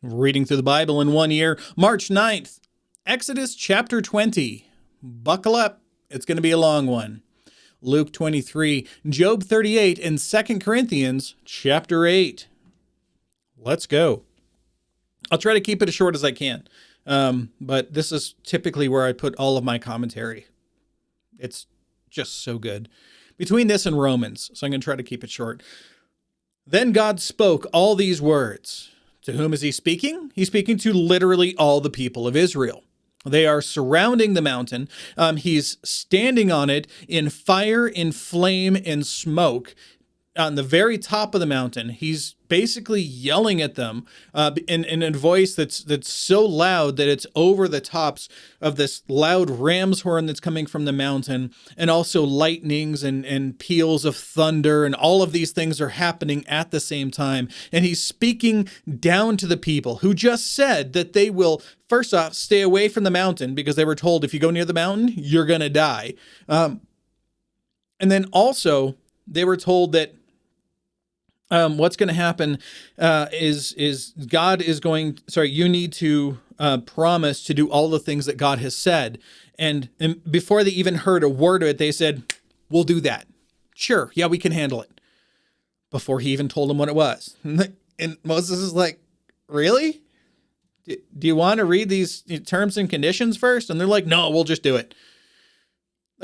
Reading through the Bible in 1 year, March 9th, Exodus chapter 20. Buckle up, it's going to be a long one. Luke 23, Job 38, and 2 Corinthians chapter 8. Let's go. I'll try to keep it as short as I can, but this is typically where I put all of my commentary. It's just so good. Between this and Romans, so I'm going to try to keep it short. Then God spoke all these words. To whom is he speaking? He's speaking to literally all the people of Israel. They are surrounding the mountain. He's standing on it in fire, in flame, in smoke. On the very top of the mountain, he's basically yelling at them in a voice that's so loud that it's over the tops of this loud ram's horn that's coming from the mountain, and also lightnings and peals of thunder, and all of these things are happening at the same time. And he's speaking down to the people who just said that they will, first off, stay away from the mountain because they were told if you go near the mountain, you're going to die. And then also they were told that what's going to happen is God is going, you need to promise to do all the things that God has said. And before they even heard a word of it, they said, we'll do that. Sure. Yeah, we can handle it. Before he even told them what it was. And Moses is like, really? Do you want to read these terms and conditions first? And they're like, no, we'll just do it.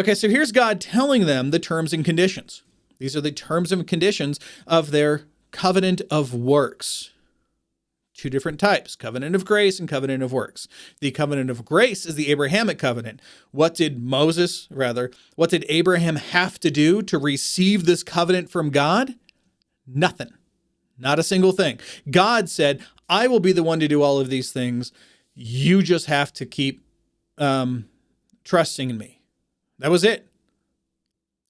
Okay, so here's God telling them the terms and conditions. These are the terms and conditions of their covenant of works. Two different types, covenant of grace and covenant of works. The covenant of grace is the Abrahamic covenant. What did Abraham have to do to receive this covenant from God? Nothing. Not a single thing. God said, I will be the one to do all of these things. You just have to keep trusting in me. That was it.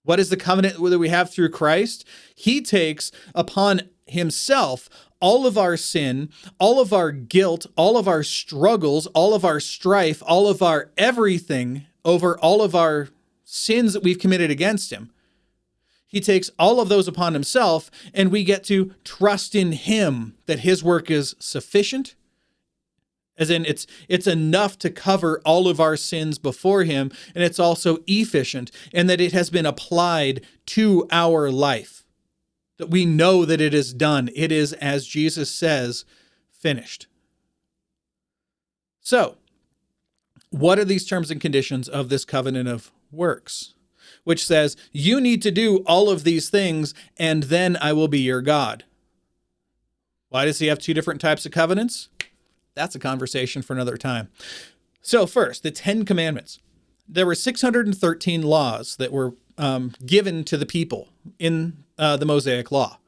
What is the covenant that we have through Christ? He takes upon himself all of our sin, all of our guilt, all of our struggles, all of our strife, all of our everything over all of our sins that we've committed against him. He takes all of those upon himself, and we get to trust in him that his work is sufficient. As in, it's enough to cover all of our sins before him, and it's also efficient, and that it has been applied to our life. That we know that it is done. It is, as Jesus says, finished. So, what are these terms and conditions of this covenant of works? Which says, you need to do all of these things, and then I will be your God. Why does he have two different types of covenants? That's a conversation for another time. So first, the 10 Commandments. There were 613 laws that were given to the people in the Mosaic Law.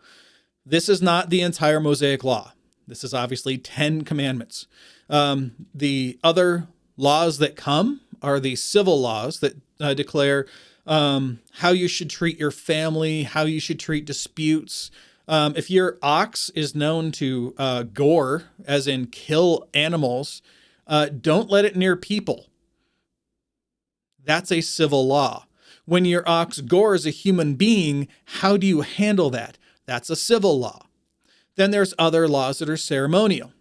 This is not the entire Mosaic Law. This is obviously 10 commandments. The other laws that come are the civil laws that declare how you should treat your family, how you should treat disputes. If your ox is known to gore, as in kill animals, don't let it near people. That's a civil law. When your ox gores a human being, how do you handle that? That's a civil law. Then there's other laws that are ceremonial.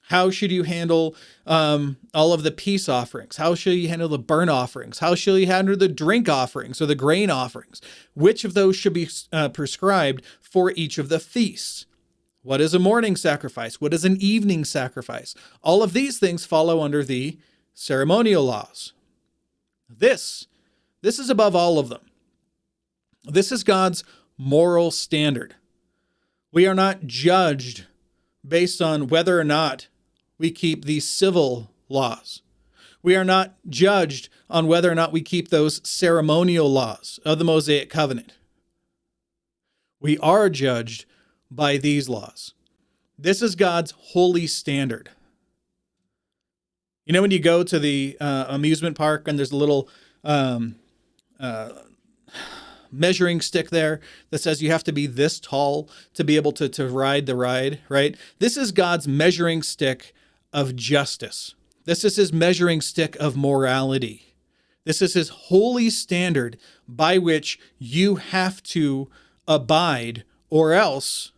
How should you handle all of the peace offerings? How should you handle the burnt offerings? How should you handle the drink offerings or the grain offerings? Which of those should be prescribed for each of the feasts? What is a morning sacrifice? What is an evening sacrifice? All of these things follow under the ceremonial laws. This is above all of them. This is God's moral standard. We are not judged based on whether or not we keep these civil laws. We are not judged on whether or not we keep those ceremonial laws of the Mosaic covenant. We are judged by these laws. This is God's holy standard. You know, when you go to the amusement park and there's a little measuring stick there that says you have to be this tall to be able to ride the ride, right? This is God's measuring stick of justice. This is his measuring stick of morality. This is his holy standard by which you have to abide, or else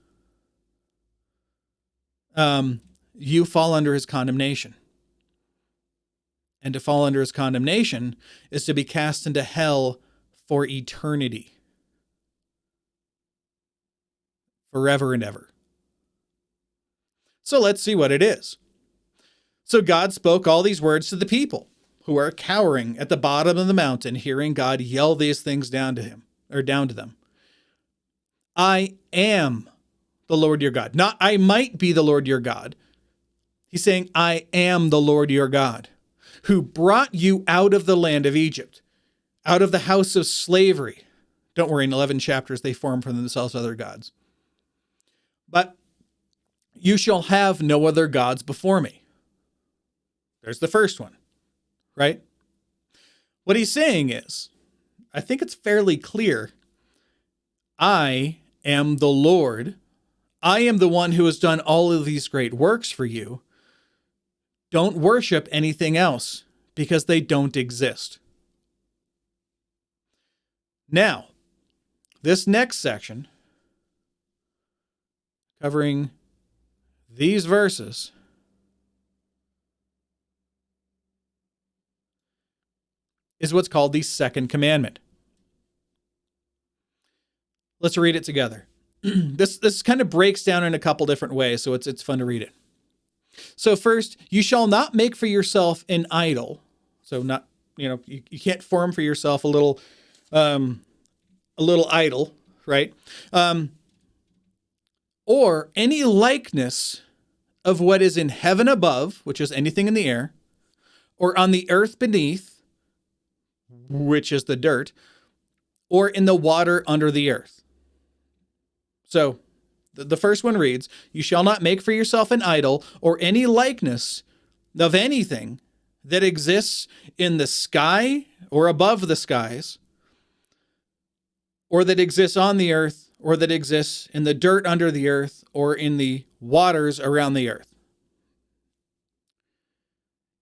you fall under his condemnation. And to fall under his condemnation is to be cast into hell for eternity. Forever and ever. So let's see what it is. So God spoke all these words to the people who are cowering at the bottom of the mountain, hearing God yell these things down to them. I am the Lord your God. Not I might be the Lord your God. He's saying, I am the Lord your God, who brought you out of the land of Egypt, out of the house of slavery. Don't worry, in 11 chapters, they form for themselves other gods. But you shall have no other gods before me. There's the first one, right? What he's saying is, I think it's fairly clear. I am the Lord. I am the one who has done all of these great works for you. Don't worship anything else because they don't exist. Now, this next section, covering these verses, is what's called the second commandment. Let's read it together. This kind of breaks down in a couple different ways, so it's fun to read it. So first, you shall not make for yourself an idol. So not, you can't form for yourself a little idol, right? Or any likeness of what is in heaven above, which is anything in the air, or on the earth beneath, which is the dirt, or in the water under the earth. So the first one reads, you shall not make for yourself an idol or any likeness of anything that exists in the sky or above the skies, or that exists on the earth, or that exists in the dirt under the earth, or in the waters around the earth.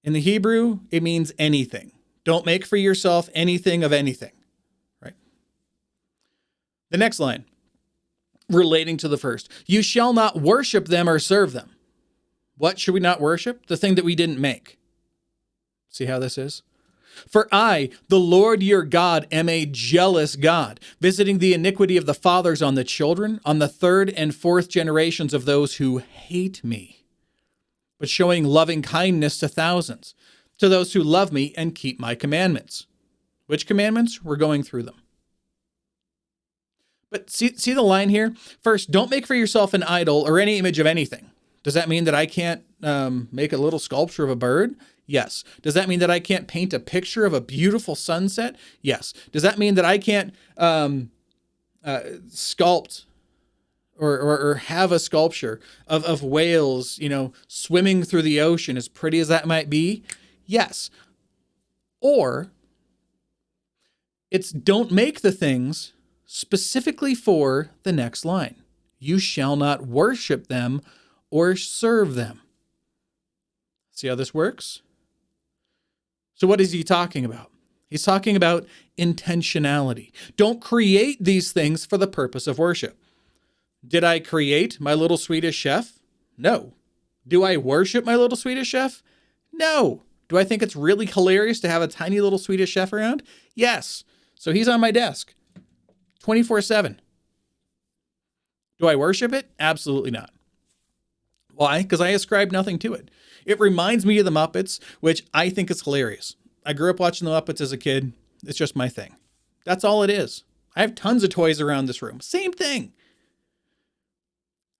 In the Hebrew, it means anything. Don't make for yourself anything of anything, right? The next line, relating to the first, you shall not worship them or serve them. What should we not worship? The thing that we didn't make. See how this is? For I, the Lord your God, am a jealous God, visiting the iniquity of the fathers on the children, on the third and fourth generations of those who hate me, but showing loving kindness to thousands, to those who love me and keep my commandments. Which commandments? We're going through them. But see the line here? First, don't make for yourself an idol or any image of anything. Does that mean that I can't make a little sculpture of a bird? Yes. Does that mean that I can't paint a picture of a beautiful sunset? Yes. Does that mean that I can't sculpt or have a sculpture of whales, swimming through the ocean, as pretty as that might be? Yes. Or it's don't make the things specifically for the next line. You shall not worship them or serve them. See how this works? So what is he talking about? He's talking about intentionality. Don't create these things for the purpose of worship. Did I create my little Swedish chef? No. Do I worship my little Swedish chef? No. Do I think it's really hilarious to have a tiny little Swedish chef around? Yes. So he's on my desk 24/7. Do I worship it? Absolutely not. Why? Because I ascribe nothing to it. It reminds me of the Muppets, which I think is hilarious. I grew up watching the Muppets as a kid. It's just my thing. That's all it is. I have tons of toys around this room. Same thing.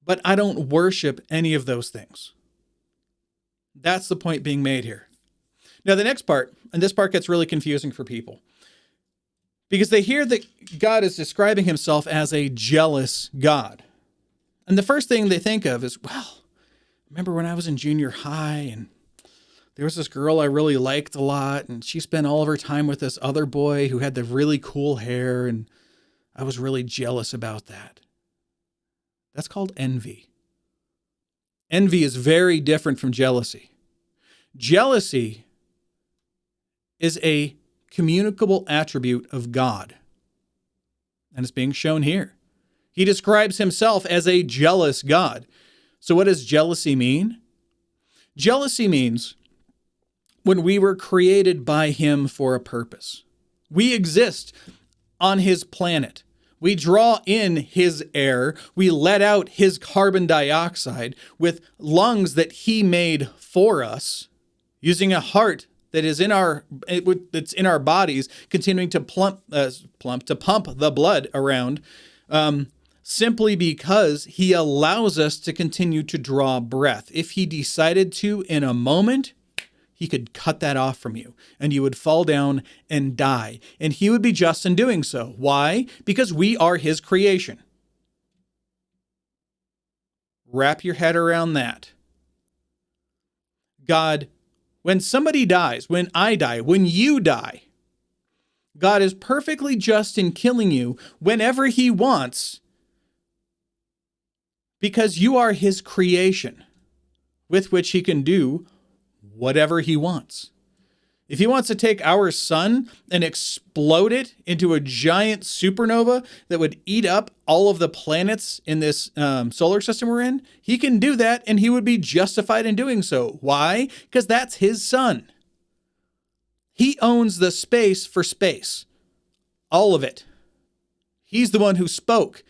But I don't worship any of those things. That's the point being made here. Now, the next part, and this part gets really confusing for people, because they hear that God is describing himself as a jealous God. And the first thing they think of is, well, remember when I was in junior high and there was this girl I really liked a lot, and she spent all of her time with this other boy who had the really cool hair, and I was really jealous about that. That's called envy. Envy is very different from jealousy. Jealousy is a communicable attribute of God, and it's being shown here. He describes himself as a jealous God. So what does jealousy mean? Jealousy means when we were created by him for a purpose. We exist on his planet. We draw in his air. We let out his carbon dioxide with lungs that he made for us, using a heart that is that's in our bodies, continuing to pump the blood around, simply because he allows us to continue to draw breath. If he decided to in a moment, he could cut that off from you and you would fall down and die. And he would be just in doing so. Why? Because we are his creation. Wrap your head around that. God, when somebody dies, when I die, when you die, God is perfectly just in killing you whenever he wants, because you are his creation with which he can do whatever he wants. If he wants to take our sun and explode it into a giant supernova that would eat up all of the planets in this solar system we're in, he can do that, and he would be justified in doing so. Why? Because that's his sun. He owns the space for space. All of it. He's the one who spoke.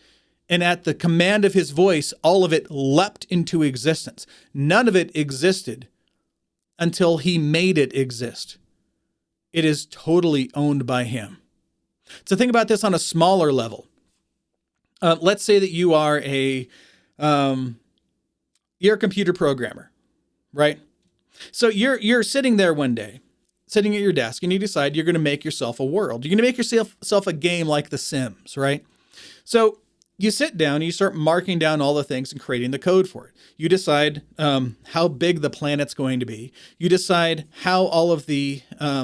And at the command of his voice, all of it leapt into existence. None of it existed until he made it exist. It is totally owned by him. So think about this on a smaller level. Let's say that you are you're a computer programmer, right? So you're sitting there one day, sitting at your desk, and you decide you're going to make yourself a world. You're going to make yourself a game like The Sims, right? So you sit down and you start marking down all the things and creating the code for it. You decide how big the planet's going to be. You decide how all of the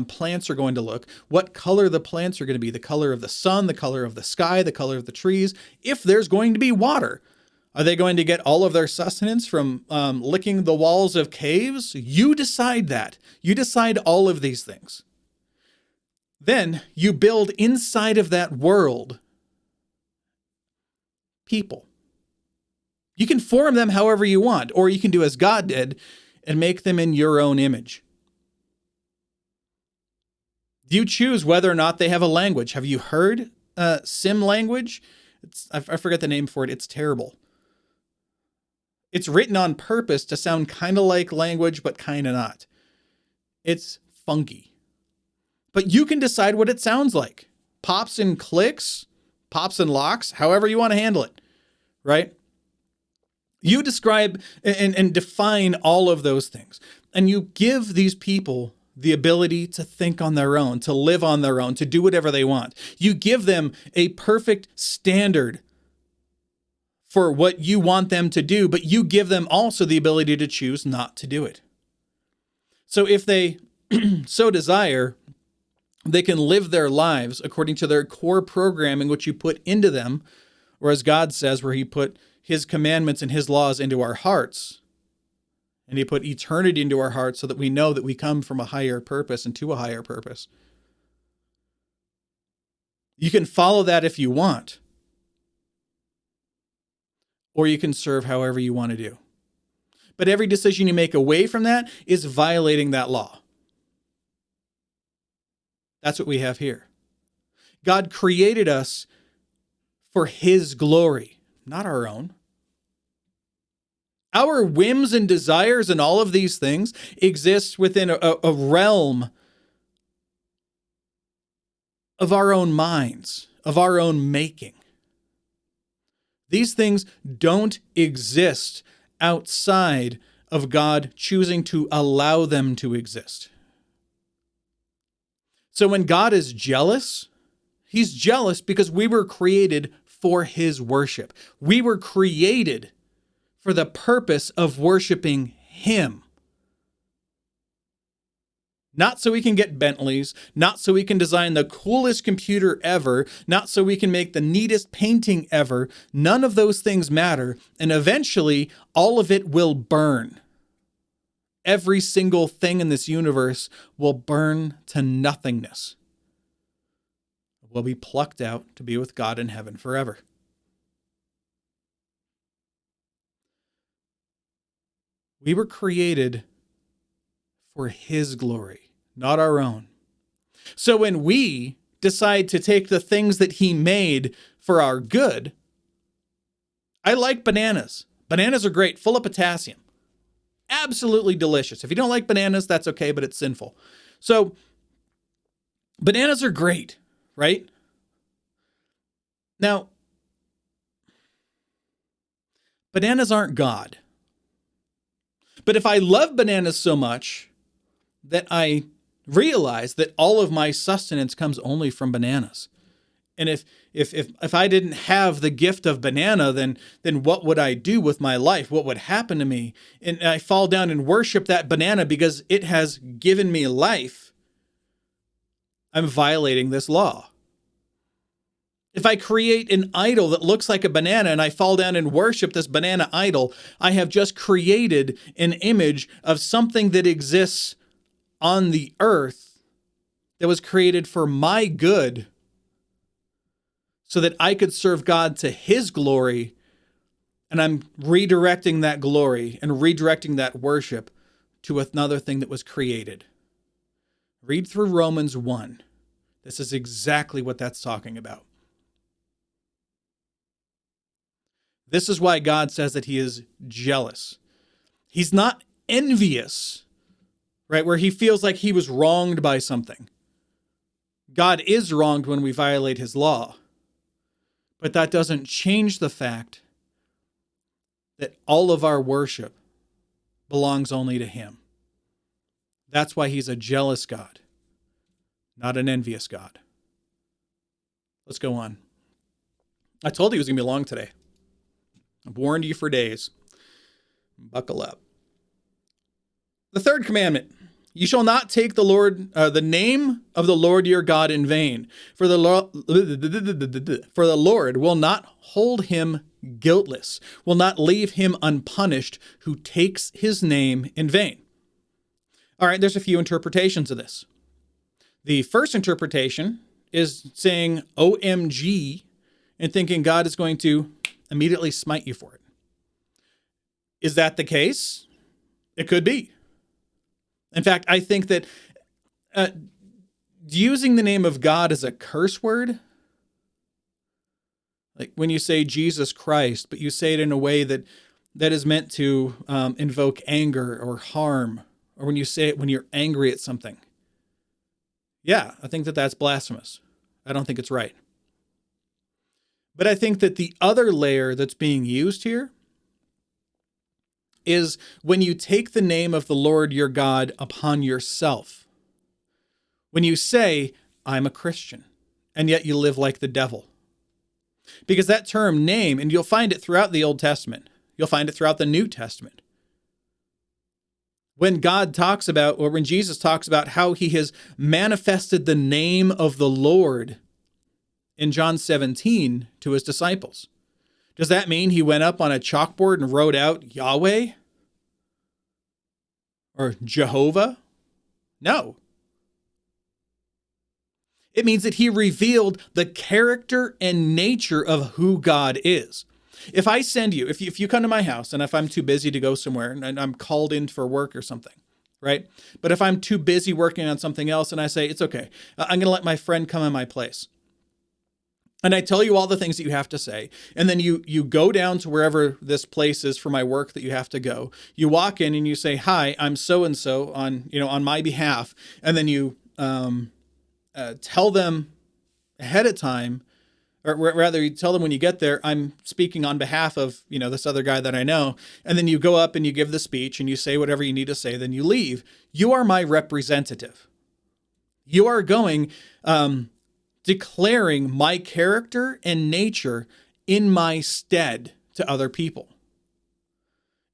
plants are going to look, what color the plants are going to be, the color of the sun, the color of the sky, the color of the trees. If there's going to be water, are they going to get all of their sustenance from licking the walls of caves? You decide that. You decide all of these things. Then you build inside of that world people. You can form them however you want, or you can do as God did and make them in your own image. You choose whether or not they have a language. Have you heard sim language? I forget the name for it. It's terrible. It's written on purpose to sound kind of like language, but kind of not. It's funky. But you can decide what it sounds like. Pops and clicks, pops and locks, however you want to handle it, right? You describe and define all of those things. And you give these people the ability to think on their own, to live on their own, to do whatever they want. You give them a perfect standard for what you want them to do, but you give them also the ability to choose not to do it. So if they so desire, they can live their lives according to their core programming, which you put into them, or as God says, where he put his commandments and his laws into our hearts, and he put eternity into our hearts so that we know that we come from a higher purpose and to a higher purpose. You can follow that if you want, or you can serve however you want to do. But every decision you make away from that is violating that law. That's what we have here. God created us for his glory, not our own. Our whims and desires and all of these things exist within a realm of our own minds, of our own making. These things don't exist outside of God choosing to allow them to exist. So when God is jealous, he's jealous because we were created for his worship. We were created for the purpose of worshiping him. Not so we can get Bentleys, not so we can design the coolest computer ever, not so we can make the neatest painting ever. None of those things matter, and eventually all of it will burn. Every single thing in this universe will burn to nothingness. Will be plucked out to be with God in heaven forever. We were created for his glory, not our own. So when we decide to take the things that he made for our good, I like bananas. Bananas are great, full of potassium. Absolutely delicious. If you don't like bananas, that's okay, but it's sinful. So bananas are great, right? Now, bananas aren't God. But if I love bananas so much that I realize that all of my sustenance comes only from bananas, and if I didn't have the gift of banana, then what would I do with my life? What would happen to me? And I fall down and worship that banana because it has given me life. I'm violating this law. If I create an idol that looks like a banana and I fall down and worship this banana idol, I have just created an image of something that exists on the earth that was created for my good so that I could serve God to his glory. And I'm redirecting that glory and redirecting that worship to another thing that was created. Read through Romans 1. This is exactly what that's talking about. This is why God says that he is jealous. He's not envious, right? Where he feels like he was wronged by something. God is wronged when we violate his law. But that doesn't change the fact that all of our worship belongs only to him. That's why he's a jealous God, not an envious God. Let's go on. I told you it was going to be long today. I've warned you for days. Buckle up. The third commandment, you shall not take the name of the Lord your God in vain, for the Lord will not hold him guiltless, will not leave him unpunished who takes his name in vain. All right, there's a few interpretations of this. The first interpretation is saying OMG and thinking God is going to immediately smite you for it. Is that the case? It could be. In fact, I think that using the name of God as a curse word, like when you say Jesus Christ, but you say it in a way that is meant to invoke anger or harm, or when you say it when you're angry at something. Yeah, I think that that's blasphemous. I don't think it's right. But I think that the other layer that's being used here is when you take the name of the Lord your God upon yourself. When you say, I'm a Christian, and yet you live like the devil. Because that term name, and you'll find it throughout the Old Testament, you'll find it throughout the New Testament. When God talks about, or when Jesus talks about how he has manifested the name of the Lord in John 17 to his disciples. Does that mean he went up on a chalkboard and wrote out Yahweh? Or Jehovah? No. It means that he revealed the character and nature of who God is. If I send you, if you come to my house, and if I'm too busy to go somewhere, and I'm called in for work or something, right? But if I'm too busy working on something else and I say, it's okay, I'm going to let my friend come in my place. And I tell you all the things that you have to say. And then you go down to wherever this place is for my work that you have to go. You walk in and you say, hi, I'm so-and-so on my behalf. And then you tell them ahead of time, or rather you tell them when you get there, I'm speaking on behalf of, this other guy that I know. And then you go up and you give the speech and you say whatever you need to say, then you leave. You are my representative. You are going, declaring my character and nature in my stead to other people.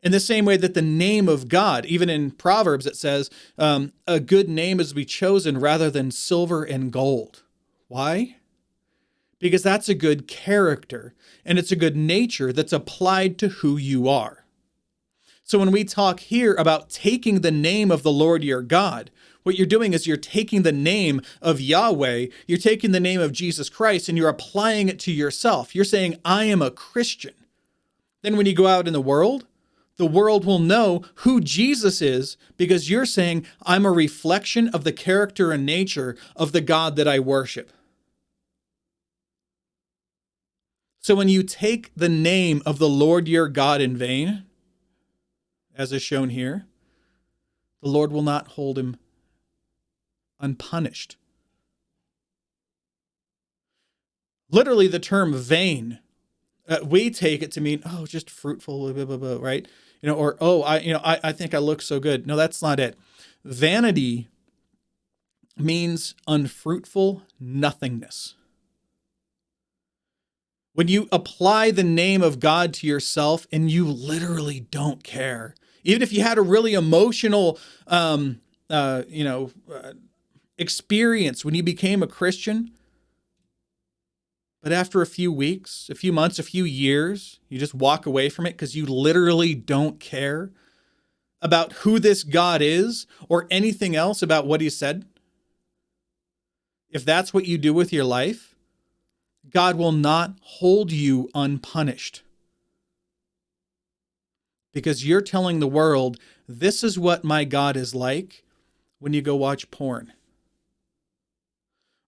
In the same way that the name of God, even in Proverbs, it says, a good name is to be chosen rather than silver and gold. Why? Because that's a good character and it's a good nature that's applied to who you are. So when we talk here about taking the name of the Lord your God, what you're doing is you're taking the name of Yahweh, you're taking the name of Jesus Christ, and you're applying it to yourself. You're saying, I am a Christian. Then when you go out in the world The world will know who Jesus is because you're saying, I'm a reflection of the character and nature of the God that I worship. So when you take the name of the Lord your God in vain, as is shown here, the Lord will not hold him unpunished. Literally, the term vain, we take it to mean, oh, just fruitful, blah, blah, blah, right? Or, oh, I think I look so good. No, that's not it. Vanity means unfruitful nothingness. When you apply the name of God to yourself and you literally don't care, even if you had a really emotional, experience when you became a Christian, but after a few weeks, a few months, a few years, you just walk away from it because you literally don't care about who this God is or anything else about what he said. If that's what you do with your life, God will not hold you unpunished. Because you're telling the world, this is what my God is like when you go watch porn.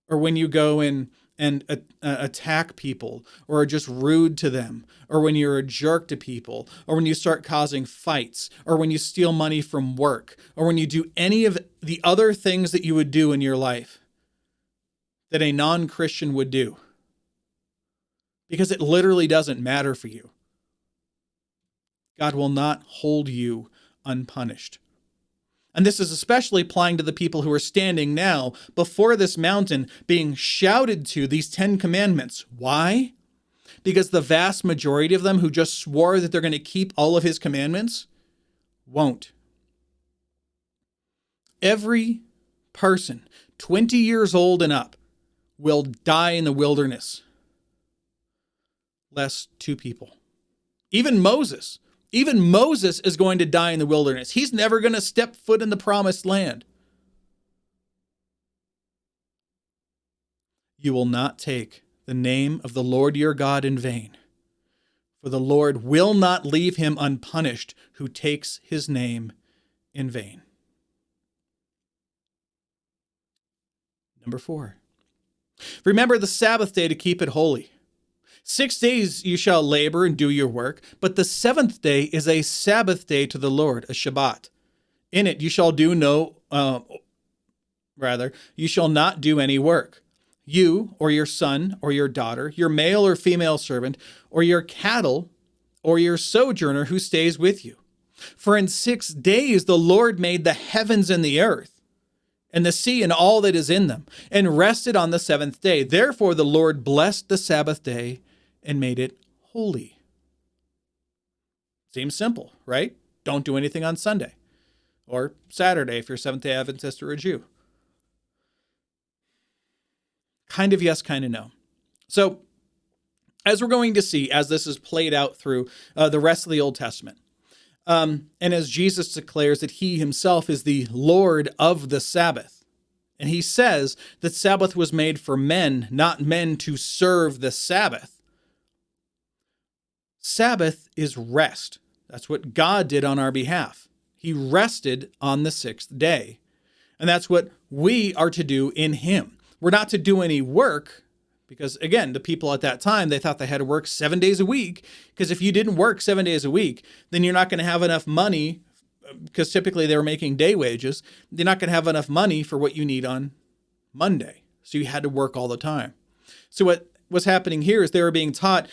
Or when you go and attack people, or are just rude to them, or when you're a jerk to people, or when you start causing fights, or when you steal money from work, or when you do any of the other things that you would do in your life that a non-Christian would do. Because it literally doesn't matter for you. God will not hold you unpunished. And this is especially applying to the people who are standing now before this mountain being shouted to these 10 commandments. Why? Because the vast majority of them who just swore that they're going to keep all of his commandments won't. Every person 20 years old and up will die in the wilderness. Less 2 people. Even Moses is going to die in the wilderness. He's never going to step foot in the promised land. You will not take the name of the Lord your God in vain, for the Lord will not leave him unpunished who takes his name in vain. Number 4. Remember the Sabbath day to keep it holy. 6 days you shall labor and do your work, but the 7th day is a Sabbath day to the Lord, a Shabbat. In it you shall you shall not do any work. You, or your son, or your daughter, your male or female servant, or your cattle, or your sojourner who stays with you. For in 6 days the Lord made the heavens and the earth, and the sea and all that is in them, and rested on the 7th day. Therefore the Lord blessed the Sabbath day and made it holy. Seems simple, right? Don't do anything on Sunday or Saturday if you're Seventh-day Adventist or a Jew. Kind of yes, kind of no. So as we're going to see, as this is played out through the rest of the Old Testament, and as Jesus declares that he himself is the Lord of the Sabbath, and he says that Sabbath was made for men, not men to serve the Sabbath. Sabbath is rest. That's what God did on our behalf. He rested on the 6th day. And that's what we are to do in him. We're not to do any work because, again, the people at that time, they thought they had to work 7 days a week, because if you didn't work 7 days a week, then you're not going to have enough money, because typically they were making day wages. You're not going to have enough money for what you need on Monday. So you had to work all the time. So what was happening here is they were being taught,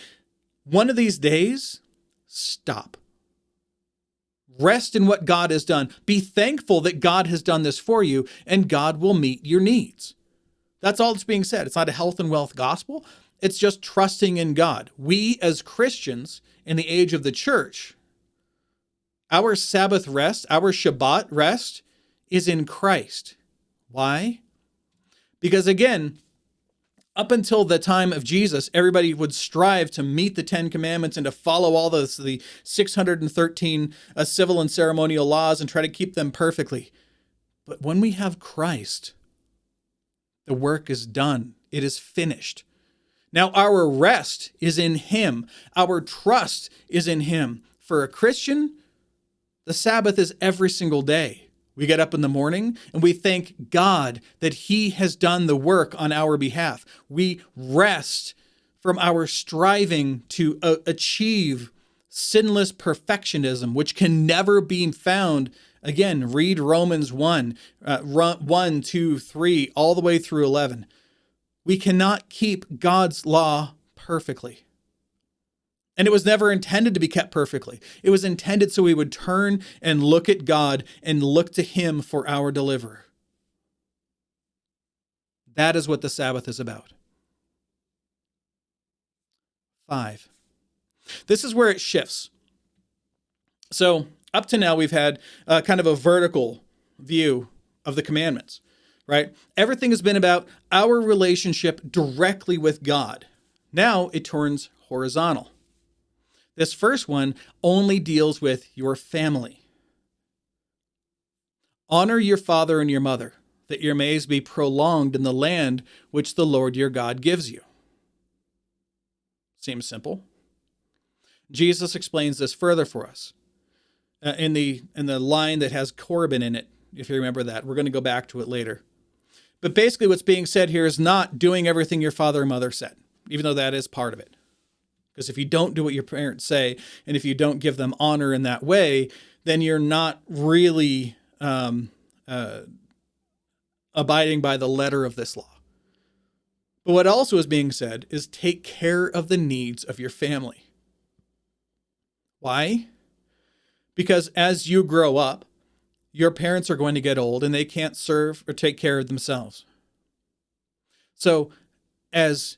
one of these days, stop. Rest in what God has done. Be thankful that God has done this for you, and God will meet your needs. That's all that's being said. It's not a health and wealth gospel. It's just trusting in God. We as Christians in the age of the church, our Sabbath rest, our Shabbat rest is in Christ. Why? Because again, up until the time of Jesus, everybody would strive to meet the 10 commandments and to follow all the 613 civil and ceremonial laws and try to keep them perfectly. But when we have Christ, the work is done. It is finished. Now our rest is in him. Our trust is in him. For a Christian, The Sabbath is every single day. We get up in the morning and we thank God that He has done the work on our behalf. We rest from our striving to achieve sinless perfectionism, which can never be found. Again, read Romans 1, 1, 2, 3, all the way through 11. We cannot keep God's law perfectly. And it was never intended to be kept perfectly. It was intended so we would turn and look at God and look to Him for our deliverer. That is what the Sabbath is about. 5. This is where it shifts. So up to now, we've had kind of a vertical view of the commandments, right? Everything has been about our relationship directly with God. Now it turns horizontal. This first one only deals with your family. Honor your father and your mother, that your days be prolonged in the land which the Lord your God gives you. Seems simple. Jesus explains this further for us in the line that has Corban in it, if you remember that. We're going to go back to it later. But basically what's being said here is not doing everything your father and mother said, even though that is part of it. Because if you don't do what your parents say, and if you don't give them honor in that way, then you're not really abiding by the letter of this law. But what also is being said is take care of the needs of your family. Why? Because as you grow up, your parents are going to get old and they can't serve or take care of themselves. So as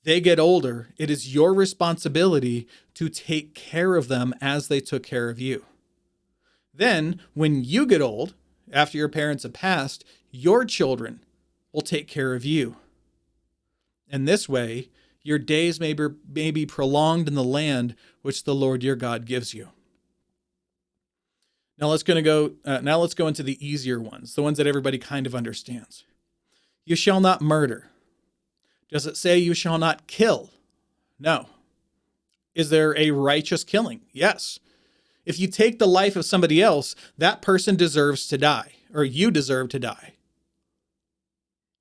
they get older, it is your responsibility to take care of them as they took care of you. Then, when you get old, after your parents have passed, your children will take care of you. And this way, your days may be prolonged in the land which the Lord your God gives you. Now let's go into the easier ones, the ones that everybody kind of understands. You shall not murder. Does it say you shall not kill? No. Is there a righteous killing? Yes. If you take the life of somebody else, that person deserves to die, or you deserve to die.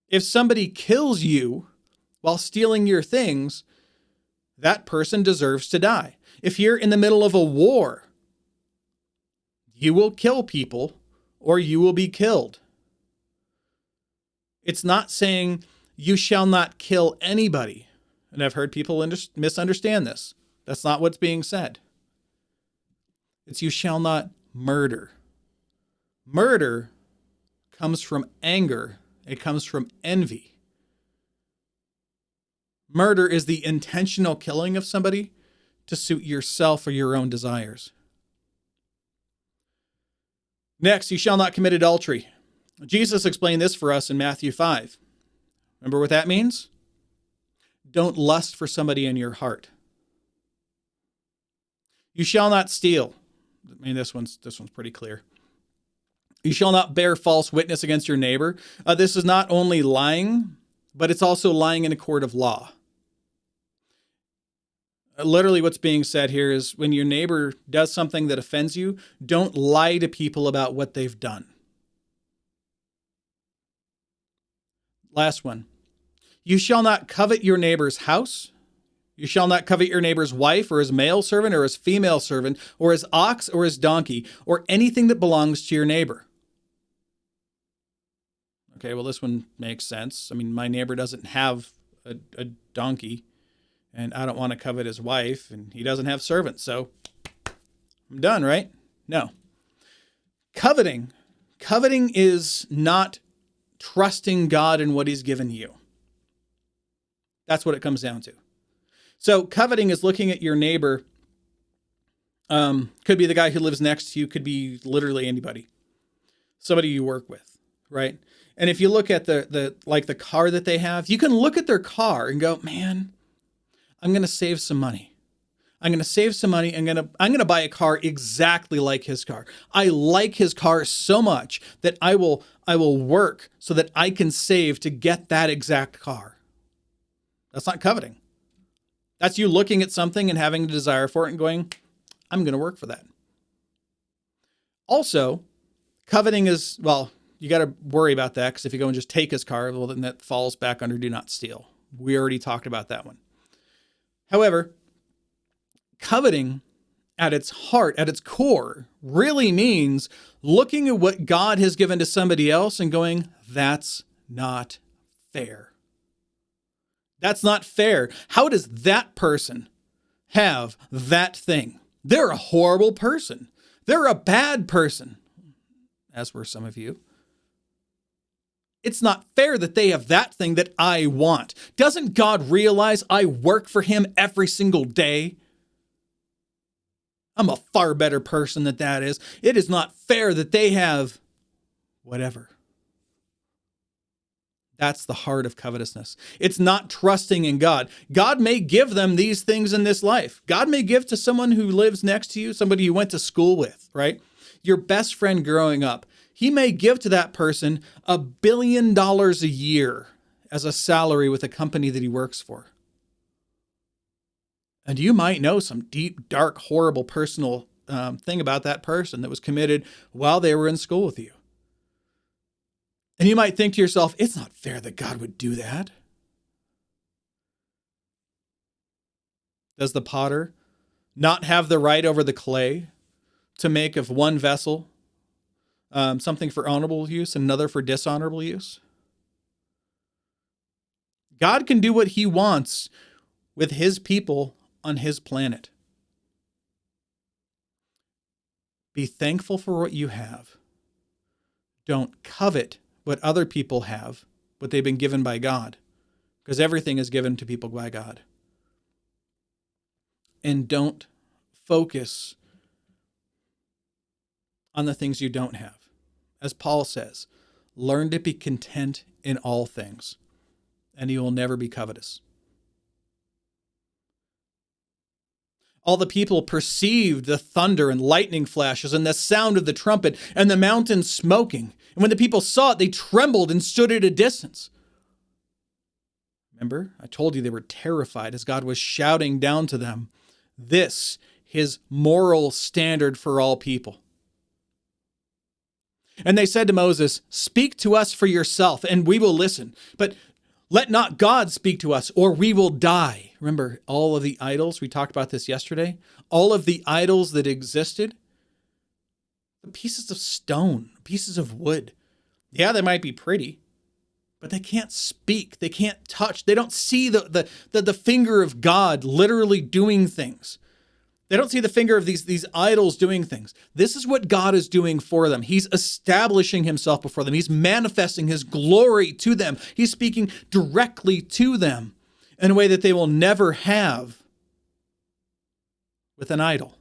If somebody kills you while stealing your things, that person deserves to die. If you're in the middle of a war, you will kill people or you will be killed. It's not saying you shall not kill anybody. And I've heard people misunderstand this. That's not what's being said. It's you shall not murder. Murder comes from anger. It comes from envy. Murder is the intentional killing of somebody to suit yourself or your own desires. Next, you shall not commit adultery. Jesus explained this for us in Matthew 5. Remember what that means? Don't lust for somebody in your heart. You shall not steal. I mean, this one's pretty clear. You shall not bear false witness against your neighbor. This is not only lying, but it's also lying in a court of law. Literally what's being said here is when your neighbor does something that offends you, don't lie to people about what they've done. Last one. You shall not covet your neighbor's house. You shall not covet your neighbor's wife or his male servant or his female servant or his ox or his donkey or anything that belongs to your neighbor. Okay, well, this one makes sense. I mean, my neighbor doesn't have a donkey and I don't want to covet his wife and he doesn't have servants. So I'm done, right? No. Coveting is not trusting God in what he's given you. That's what it comes down to. So coveting is looking at your neighbor. Could be the guy who lives next to you, could be literally anybody, somebody you work with, right? And if you look at the car that they have, you can look at their car and go, man, I'm going to save some money. I'm going to save some money. I'm going to buy a car exactly like his car. I like his car so much that I will work so that I can save to get that exact car. That's not coveting. That's you looking at something and having a desire for it and going, I'm going to work for that. Also, coveting is, well, you got to worry about that because if you go and just take his car, well, then that falls back under do not steal. We already talked about that one. However, coveting at its heart, at its core, really means looking at what God has given to somebody else and going, that's not fair. That's not fair. How does that person have that thing? They're a horrible person. They're a bad person, as were some of you. It's not fair that they have that thing that I want. Doesn't God realize I work for him every single day? I'm a far better person than that is. It is not fair that they have whatever. That's the heart of covetousness. It's not trusting in God. God may give them these things in this life. God may give to someone who lives next to you, somebody you went to school with, right? Your best friend growing up. He may give to that person $1 billion a year as a salary with a company that he works for. And you might know some deep, dark, horrible personal thing about that person that was committed while they were in school with you. And you might think to yourself, it's not fair that God would do that. Does the potter not have the right over the clay to make of one vessel something for honorable use and another for dishonorable use? God can do what he wants with his people on his planet. Be thankful for what you have. Don't covet what other people have, what they've been given by God, because everything is given to people by God. And don't focus on the things you don't have. As Paul says, learn to be content in all things, and you will never be covetous. All the people perceived the thunder and lightning flashes and the sound of the trumpet and the mountain smoking. And when the people saw it, they trembled and stood at a distance. Remember, I told you they were terrified as God was shouting down to them this, his moral standard for all people. And they said to Moses, speak to us for yourself, and we will listen. But let not God speak to us, or we will die. Remember all of the idols? We talked about this yesterday. All of the idols that existed. Pieces of stone, pieces of wood. Yeah, they might be pretty, but they can't speak. They can't touch. They don't see the finger of God literally doing things. They don't see the finger of these idols doing things. This is what God is doing for them. He's establishing himself before them. He's manifesting his glory to them. He's speaking directly to them in a way that they will never have with an idol.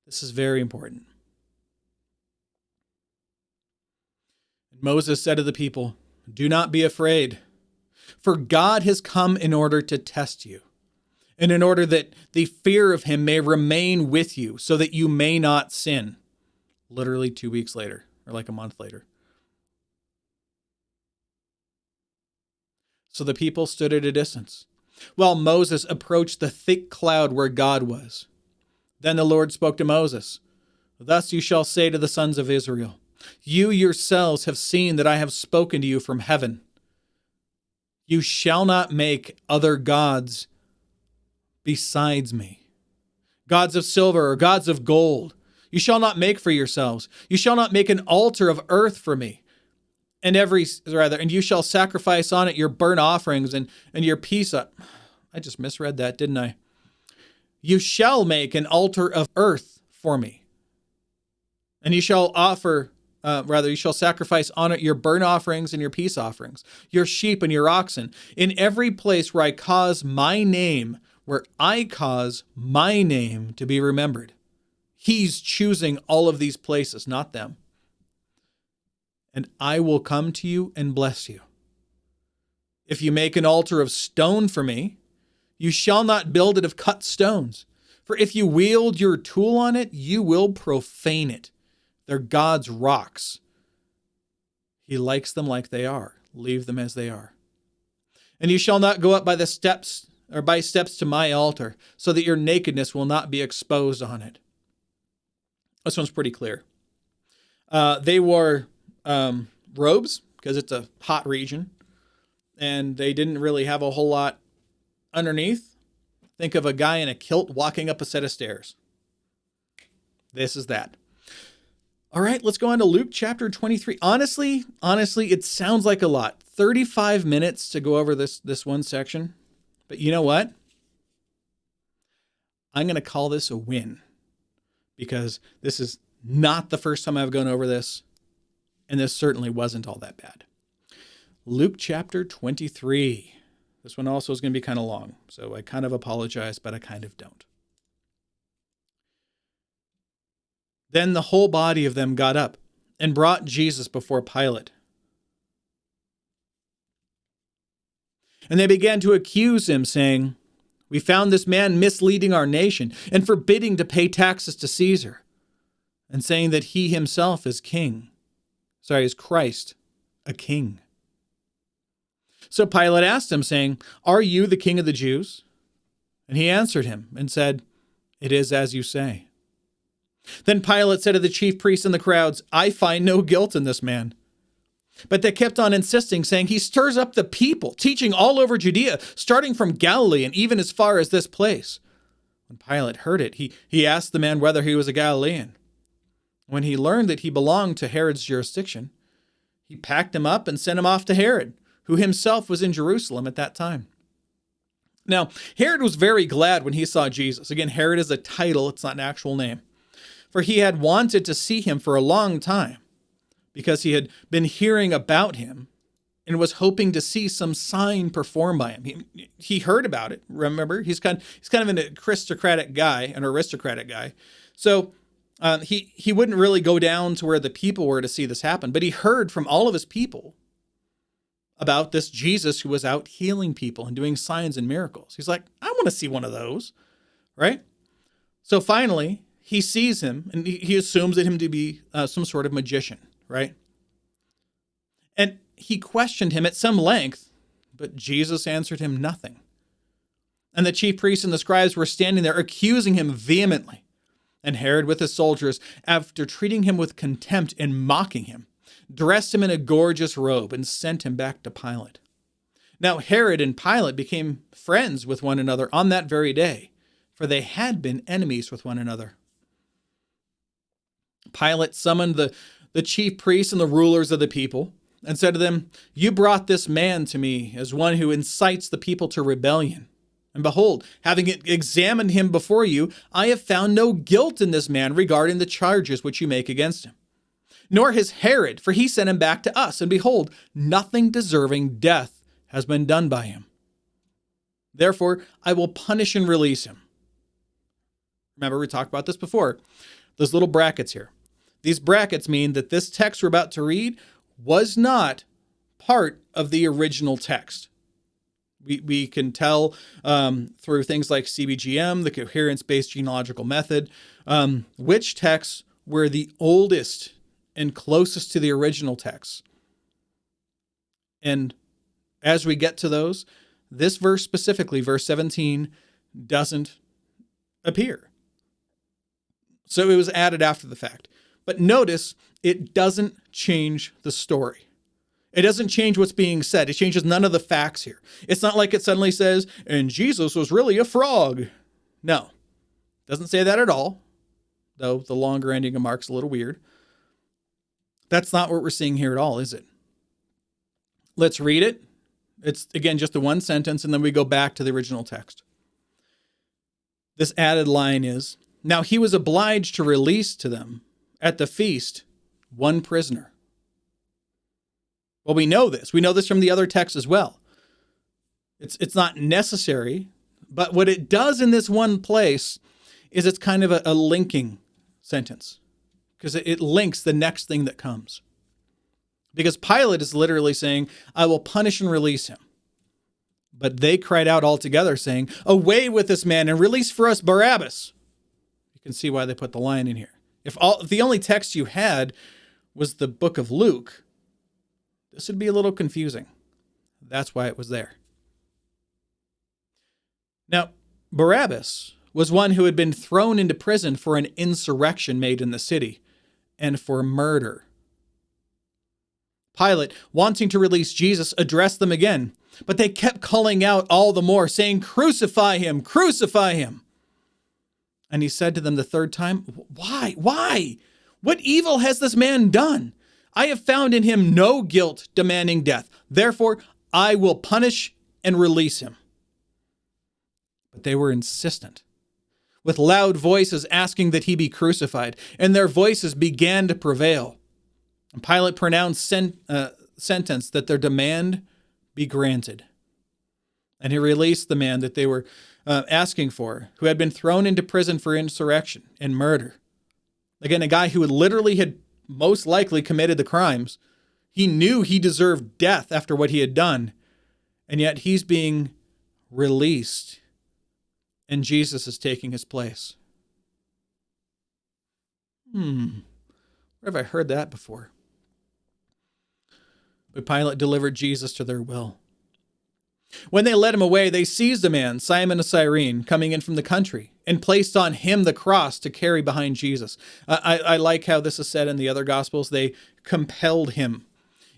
This is very important. Moses said to the people, do not be afraid, for God has come in order to test you, and in order that the fear of him may remain with you, so that you may not sin. Literally 2 weeks later, or like a month later. So the people stood at a distance, while Moses approached the thick cloud where God was. Then the Lord spoke to Moses, thus you shall say to the sons of Israel, you yourselves have seen that I have spoken to you from heaven. You shall not make other gods besides me, gods of silver or gods of gold. You shall not make for yourselves. You shall not make an altar of earth for me. And you shall sacrifice on it your burnt offerings and your peace. I just misread that, didn't I? You shall make an altar of earth for me. And you shall you shall sacrifice on it your burnt offerings and your peace offerings, your sheep and your oxen, in every place where I cause my name to be remembered. He's choosing all of these places, not them. And I will come to you and bless you. If you make an altar of stone for me, you shall not build it of cut stones. For if you wield your tool on it, you will profane it. They're God's rocks. He likes them like they are. Leave them as they are. And you shall not go up by steps to my altar, so that your nakedness will not be exposed on it. This one's pretty clear. They wore robes because it's a hot region, and they didn't really have a whole lot underneath. Think of a guy in a kilt walking up a set of stairs. This is that. All right, let's go on to Luke chapter 23. Honestly, it sounds like a lot. 35 minutes to go over this one section. But you know what? I'm going to call this a win, because this is not the first time I've gone over this, and this certainly wasn't all that bad. Luke chapter 23. This one also is going to be kind of long, so I kind of apologize, but I kind of don't. Then the whole body of them got up and brought Jesus before Pilate. And they began to accuse him, saying, "We found this man misleading our nation and forbidding to pay taxes to Caesar, and saying that he himself is is Christ, a king." So Pilate asked him, saying, "Are you the king of the Jews?" And he answered him and said, "It is as you say." Then Pilate said to the chief priests and the crowds, "I find no guilt in this man." But they kept on insisting, saying, "He stirs up the people, teaching all over Judea, starting from Galilee and even as far as this place." When Pilate heard it, he asked the man whether he was a Galilean. When he learned that he belonged to Herod's jurisdiction, he packed him up and sent him off to Herod, who himself was in Jerusalem at that time. Now, Herod was very glad when he saw Jesus. Again, Herod is a title, it's not an actual name. For he had wanted to see him for a long time, because he had been hearing about him and was hoping to see some sign performed by him. He heard about it, remember? He's kind of an aristocratic guy. So he wouldn't really go down to where the people were to see this happen, but he heard from all of his people about this Jesus who was out healing people and doing signs and miracles. He's like, I want to see one of those, right? So finally, he sees him, and he assumes him to be some sort of magician, right? And he questioned him at some length, but Jesus answered him nothing. And the chief priests and the scribes were standing there accusing him vehemently. And Herod with his soldiers, after treating him with contempt and mocking him, dressed him in a gorgeous robe and sent him back to Pilate. Now Herod and Pilate became friends with one another on that very day, for they had been enemies with one another. Pilate summoned the chief priests and the rulers of the people and said to them, "You brought this man to me as one who incites the people to rebellion. And behold, having examined him before you, I have found no guilt in this man regarding the charges which you make against him. Nor has Herod, for he sent him back to us, and behold, nothing deserving death has been done by him. Therefore, I will punish and release him." Remember, we talked about this before. Those little brackets here. These brackets mean that this text we're about to read was not part of the original text. We can tell through things like CBGM, the coherence-based genealogical method, which texts were the oldest and closest to the original text. And as we get to those, this verse specifically, verse 17, doesn't appear. So it was added after the fact. But notice, it doesn't change the story. It doesn't change what's being said. It changes none of the facts here. It's not like it suddenly says, "And Jesus was really a frog." No, it doesn't say that at all, though the longer ending of Mark's a little weird. That's not what we're seeing here at all, is it? Let's read it. It's, again, just the one sentence, and then we go back to the original text. This added line is, "Now he was obliged to release to them at the feast one prisoner." Well, we know this. We know this from the other texts as well. It's not necessary, but what it does in this one place is it's kind of a linking sentence, because it links the next thing that comes. Because Pilate is literally saying, "I will punish and release him." But they cried out all together, saying, "Away with this man and release for us Barabbas." You can see why they put the line in here. If the only text you had was the book of Luke, this would be a little confusing. That's why it was there. Now, Barabbas was one who had been thrown into prison for an insurrection made in the city and for murder. Pilate, wanting to release Jesus, addressed them again, but they kept calling out all the more, saying, "Crucify him! Crucify him!" And he said to them the third time, "Why? Why? What evil has this man done? I have found in him no guilt demanding death. Therefore, I will punish and release him." But they were insistent, with loud voices asking that he be crucified, and their voices began to prevail. And Pilate pronounced sentence that their demand be granted. And he released the man that they were asking for, who had been thrown into prison for insurrection and murder. Again, a guy who literally had most likely committed the crimes. He knew he deserved death after what he had done, and yet he's being released, and Jesus is taking his place. Where have I heard that before? But Pilate delivered Jesus to their will. When they led him away, they seized a man, Simon of Cyrene, coming in from the country, and placed on him the cross to carry behind Jesus. I like how this is said in the other Gospels. They compelled him.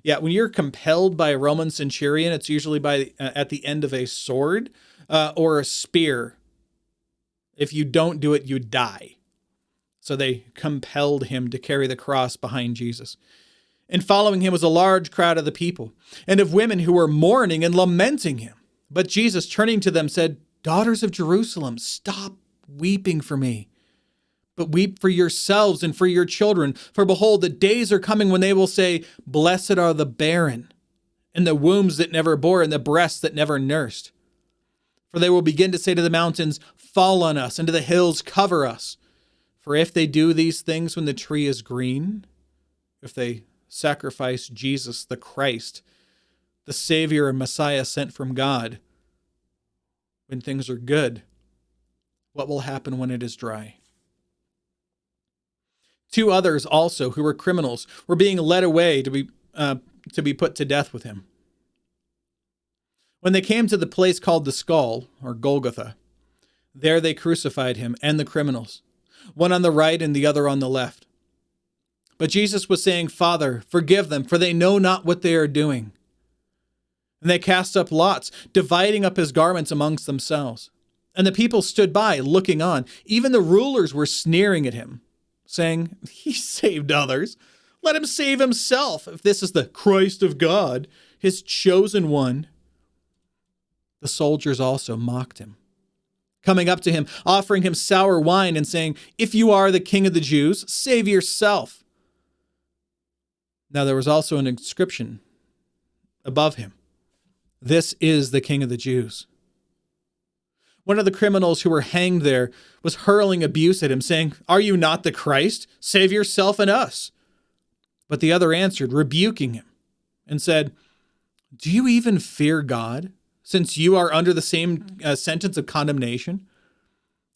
Yeah, when you're compelled by a Roman centurion, it's usually at the end of a sword or a spear. If you don't do it, you die. So they compelled him to carry the cross behind Jesus. And following him was a large crowd of the people, and of women who were mourning and lamenting him. But Jesus, turning to them, said, "Daughters of Jerusalem, stop weeping for me, but weep for yourselves and for your children. For behold, the days are coming when they will say, 'Blessed are the barren, and the wombs that never bore, and the breasts that never nursed.' For they will begin to say to the mountains, 'Fall on us,' and to the hills, 'Cover us.' For if they do these things when the tree is green, if they sacrifice Jesus the Christ, the Savior and Messiah sent from God, when things are good, what will happen when it is dry?" Two others also, who were criminals, were being led away to be put to death with him. When they came to the place called the Skull, or Golgotha, there they crucified him and the criminals, one on the right and the other on the left. But Jesus was saying, "Father, forgive them, for they know not what they are doing." And they cast up lots, dividing up his garments amongst themselves. And the people stood by, looking on. Even the rulers were sneering at him, saying, "He saved others. Let him save himself, if this is the Christ of God, his chosen one." The soldiers also mocked him, coming up to him, offering him sour wine and saying, "If you are the King of the Jews, save yourself." Now there was also an inscription above him, "This is the King of the Jews." One of the criminals who were hanged there was hurling abuse at him, saying, "Are you not the Christ? Save yourself and us." But the other answered, rebuking him, and said, "Do you even fear God, since you are under the same sentence of condemnation?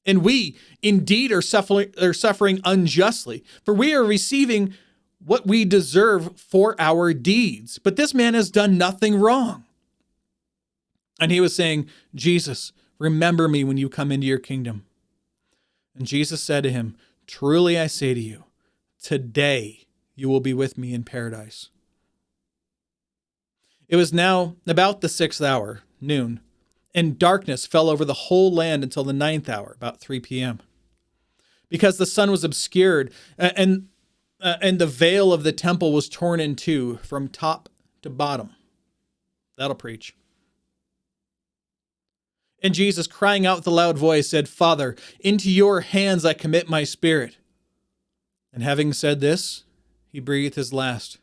And we indeed are suffering unjustly, for we are receiving what we deserve for our deeds. But this man has done nothing wrong." And he was saying, "Jesus, remember me when you come into your kingdom." And Jesus said to him, "Truly I say to you, today you will be with me in paradise." It was now about the 6th hour, noon, and darkness fell over the whole land until the 9th hour, about 3 p.m. Because the sun was obscured, and the veil of the temple was torn in two from top to bottom. That'll preach. And Jesus, crying out with a loud voice, said, "Father, into your hands I commit my spirit." And having said this, he breathed his last.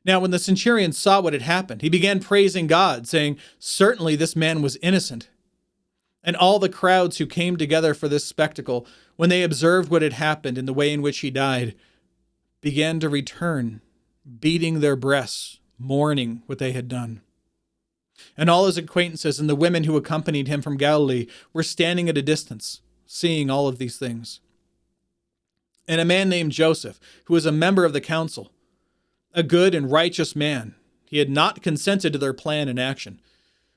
Now, when the centurion saw what had happened, he began praising God, saying, "Certainly this man was innocent." And all the crowds who came together for this spectacle, when they observed what had happened and the way in which he died, began to return, beating their breasts, mourning what they had done. And all his acquaintances and the women who accompanied him from Galilee were standing at a distance, seeing all of these things. And a man named Joseph, who was a member of the council, a good and righteous man, he had not consented to their plan and action,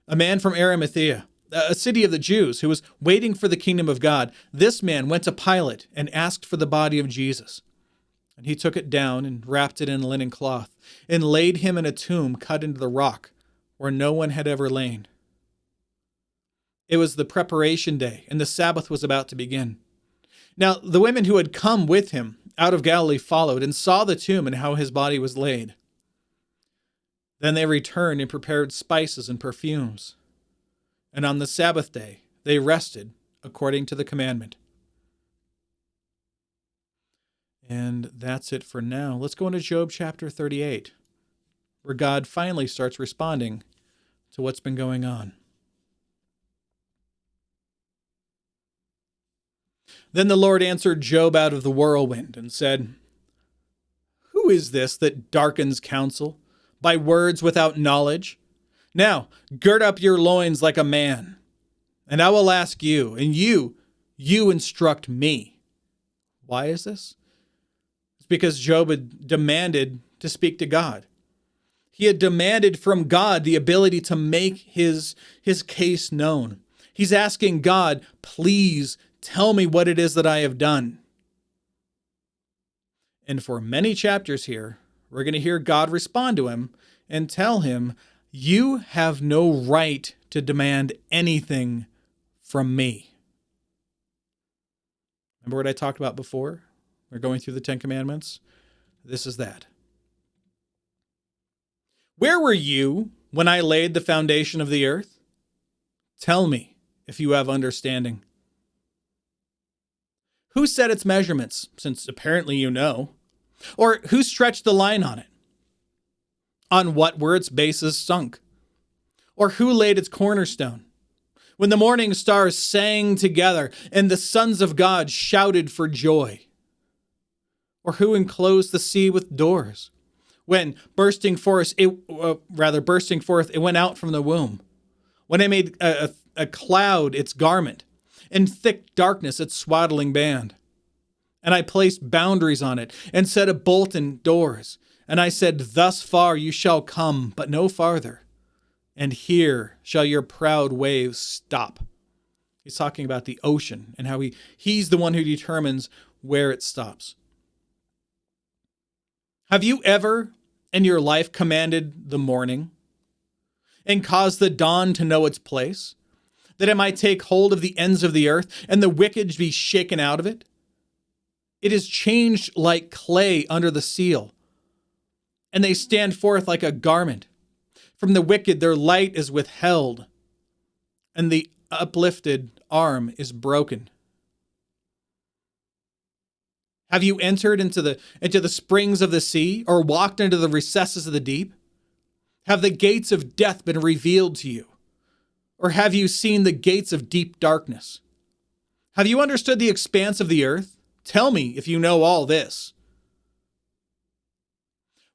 a man from Arimathea, a city of the Jews who was waiting for the kingdom of God, this man went to Pilate and asked for the body of Jesus. And he took it down and wrapped it in a linen cloth and laid him in a tomb cut into the rock where no one had ever lain. It was the preparation day, and the Sabbath was about to begin. Now, the women who had come with him out of Galilee followed and saw the tomb and how his body was laid. Then they returned and prepared spices and perfumes. And on the Sabbath day, they rested according to the commandment. And that's it for now. Let's go into Job chapter 38, where God finally starts responding to what's been going on. Then the Lord answered Job out of the whirlwind and said, "Who is this that darkens counsel by words without knowledge? Now, gird up your loins like a man, and I will ask you, and you instruct me." Why is this? It's because Job had demanded to speak to God. He had demanded from God the ability to make his case known. He's asking God, please tell me what it is that I have done. And for many chapters here, we're going to hear God respond to him and tell him, you have no right to demand anything from me. Remember what I talked about before? We're going through the Ten Commandments. This is that. Where were you when I laid the foundation of the earth? Tell me if you have understanding. Who set its measurements, since apparently you know? Or who stretched the line on it? On what were its bases sunk? Or who laid its cornerstone? When the morning stars sang together and the sons of God shouted for joy? Or who enclosed the sea with doors? When bursting forth, it went out from the womb. When I made a cloud its garment, and thick darkness its swaddling band. And I placed boundaries on it, and set a bolt in doors. And I said, thus far you shall come, but no farther. And here shall your proud waves stop. He's talking about the ocean and how he's the one who determines where it stops. Have you ever in your life commanded the morning and caused the dawn to know its place, that it might take hold of the ends of the earth and the wicked be shaken out of it? It is changed like clay under the seal, and they stand forth like a garment. From the wicked their light is withheld, and the uplifted arm is broken. Have you entered into the springs of the sea, or walked into the recesses of the deep? Have the gates of death been revealed to you? Or have you seen the gates of deep darkness? Have you understood the expanse of the earth? Tell me if you know all this.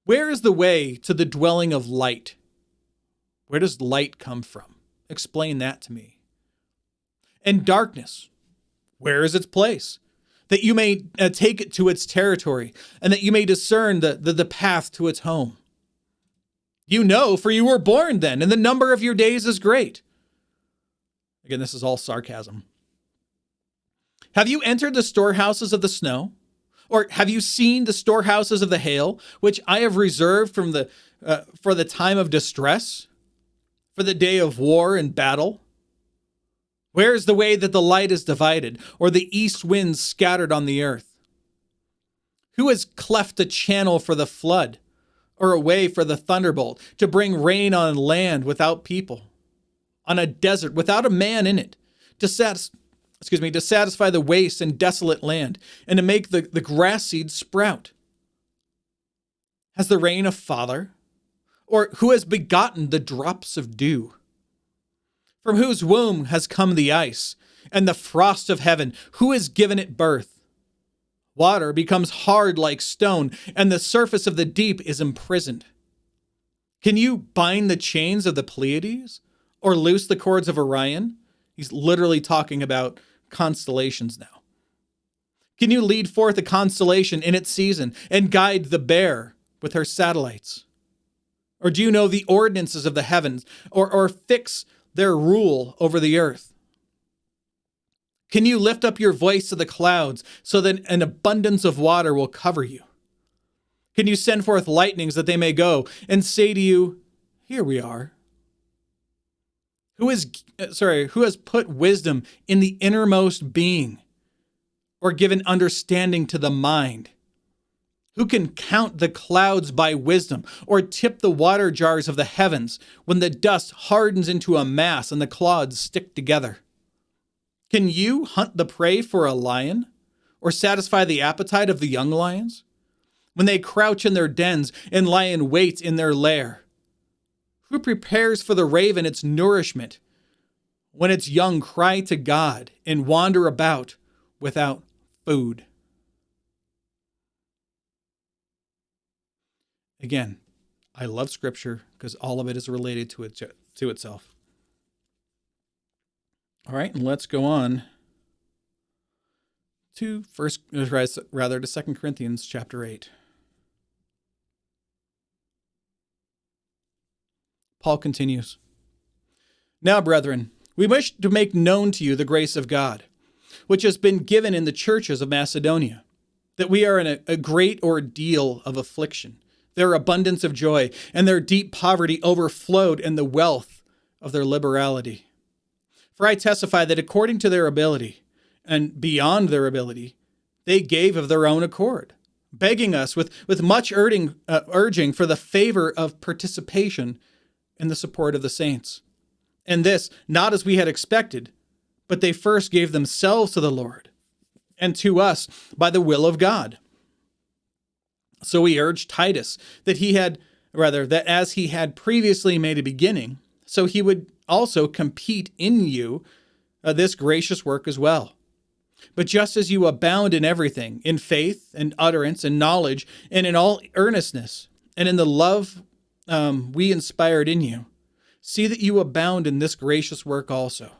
Where is the way to the dwelling of light? Where does light come from? Explain that to me. And darkness, where is its place? That you may take it to its territory, and that you may discern the path to its home. You know, for you were born then, and the number of your days is great. Again, this is all sarcasm. Have you entered the storehouses of the snow? Or have you seen the storehouses of the hail, which I have reserved for the time of distress, for the day of war and battle? Where is the way that the light is divided, or the east winds scattered on the earth? Who has cleft a channel for the flood, or a way for the thunderbolt, to bring rain on land without people, on a desert without a man in it, to satisfy the waste and desolate land, and to make the grass seed sprout? Has the rain a father? Or who has begotten the drops of dew? From whose womb has come the ice, and the frost of heaven? Who has given it birth? Water becomes hard like stone, and the surface of the deep is imprisoned. Can you bind the chains of the Pleiades, or loose the cords of Orion? He's literally talking about constellations now. Can you lead forth a constellation in its season, and guide the Bear with her satellites? Or do you know the ordinances of the heavens, or fix their rule over the earth? Can you lift up your voice to the clouds so that an abundance of water will cover you? Can you send forth lightnings that they may go and say to you, here we are? Who has put wisdom in the innermost being, or given understanding to the mind? Who can count the clouds by wisdom, or tip the water jars of the heavens when the dust hardens into a mass and the clods stick together? Can you hunt the prey for a lion, or satisfy the appetite of the young lions? When they crouch in their dens and lie in wait in their lair? Who prepares for the raven its nourishment when its young cry to God and wander about without food? Again, I love Scripture because all of it is related to itself. All right, and let's go on to 2 Corinthians chapter 8. Paul continues, now, brethren, we wish to make known to you the grace of God, which has been given in the churches of Macedonia, that we are in a great ordeal of affliction, their abundance of joy, and their deep poverty overflowed in the wealth of their liberality. For I testify that according to their ability, and beyond their ability, they gave of their own accord, begging us with much urging for the favor of participation in the support of the saints. And this, not as we had expected, but they first gave themselves to the Lord, and to us by the will of God. So we urged Titus that as he had previously made a beginning, so he would also compete in you this gracious work as well. But just as you abound in everything, in faith and utterance and knowledge, and in all earnestness, and in the love we inspired in you, see that you abound in this gracious work also.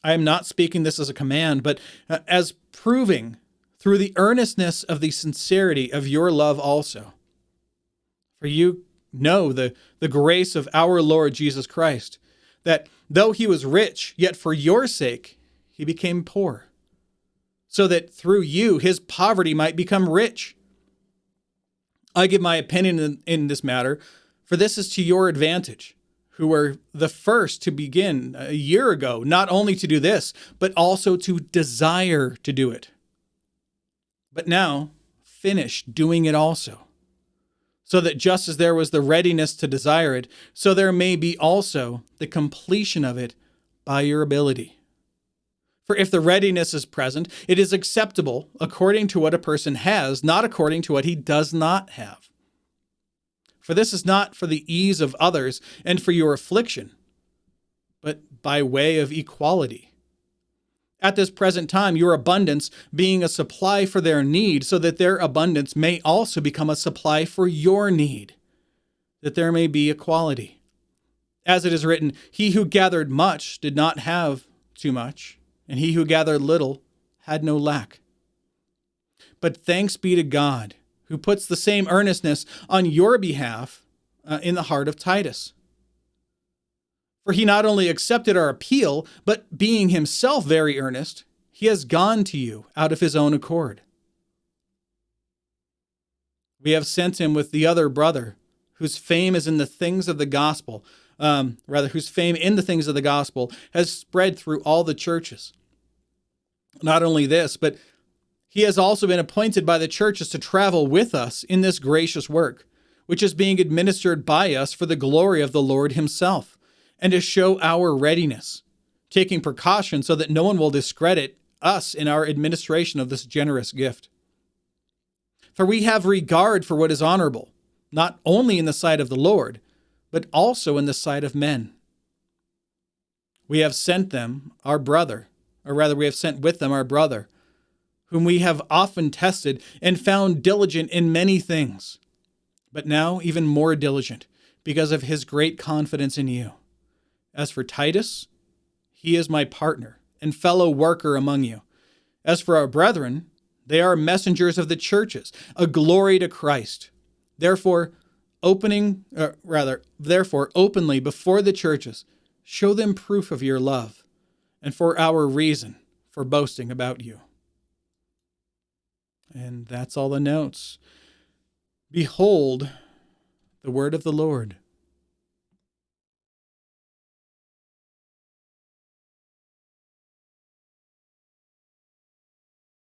I am not speaking this as a command, but as proving through the earnestness of the sincerity of your love also. For you know the grace of our Lord Jesus Christ, that though he was rich, yet for your sake he became poor, so that through you his poverty might become rich. I give my opinion in this matter, for this is to your advantage, who were the first to begin a year ago, not only to do this, but also to desire to do it. But now finish doing it also, so that just as there was the readiness to desire it, so there may be also the completion of it by your ability. For if the readiness is present, it is acceptable according to what a person has, not according to what he does not have. For this is not for the ease of others and for your affliction, but by way of equality. At this present time, your abundance being a supply for their need, so that their abundance may also become a supply for your need, that there may be equality. As it is written, he who gathered much did not have too much, and he who gathered little had no lack. But thanks be to God, who puts the same earnestness on your behalf in the heart of Titus. For he not only accepted our appeal, but being himself very earnest, he has gone to you out of his own accord. We have sent him with the other brother, whose fame is in the things of the gospel, whose fame in the things of the gospel has spread through all the churches. Not only this, but he has also been appointed by the churches to travel with us in this gracious work, which is being administered by us for the glory of the Lord himself, and to show our readiness, taking precaution so that no one will discredit us in our administration of this generous gift. For we have regard for what is honorable, not only in the sight of the Lord, but also in the sight of men. We have sent them our brother, we have sent with them our brother, whom we have often tested and found diligent in many things, but now even more diligent because of his great confidence in you. As for Titus, he is my partner and fellow worker among you. As for our brethren, they are messengers of the churches, a glory to Christ. Therefore, therefore, openly before the churches, show them proof of your love and for our reason for boasting about you. And that's all the notes. Behold, the word of the Lord.